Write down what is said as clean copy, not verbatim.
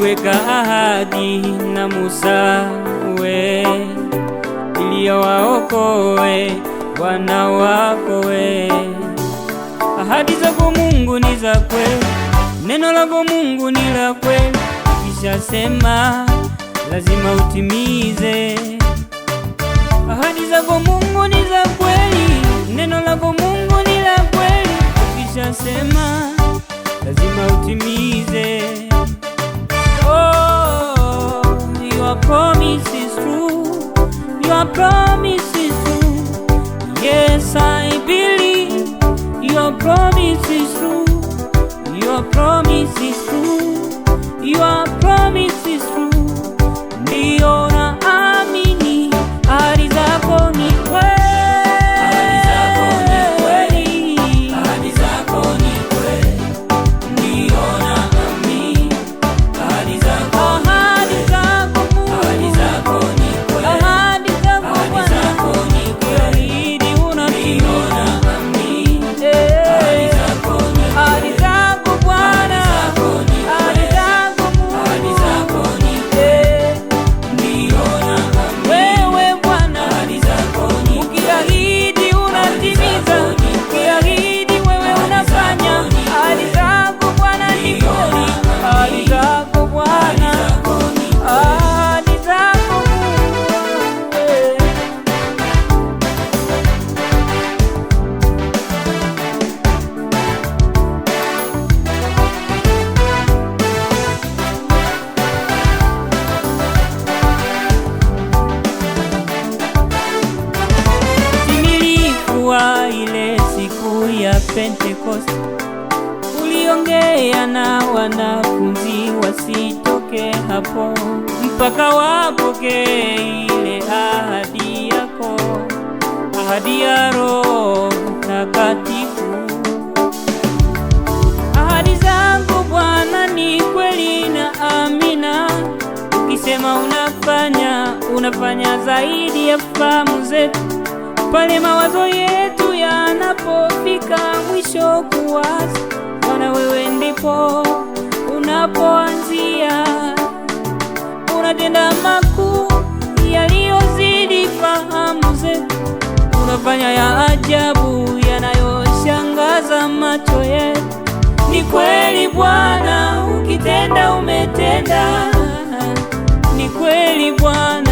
uliweka ahadi na Musa we, ili waokoe wana wako we. Ahadi zako Mungu ni za kweli, neno lako Mungu ni la kweli. Ukishasema lazima utimize. Ahadi zako Mungu ni za kweli, neno lako Mungu ni la kweli. Ukishasema lazima utimize. Oh, your promise is true, your promise is true. Yes, I believe your promise is true, your promise is true, your promise is true. Ndio naamini ahadi zako ni ile siku ya Pentecost. Uliongea na wanafunzi wasitoke hapo mpaka wapokee ile ahadi yako, ahadi ya Roho Mtakatifu. Ahadi zangu Bwana ni kweli na amina. Ukisema unafanya zaidi ya fahamu zetu. Pale mawazo yetu yanapofika mwisho kuwaza, Bwana wewe ndipo unapoanzia. Unatenda makuu yaliyozidi fahamu zetu. Unafanya ya ajabu yanayoshangaza macho yetu. Ni kweli Bwana, ukitenda umetenda. Ni kweli Bwana.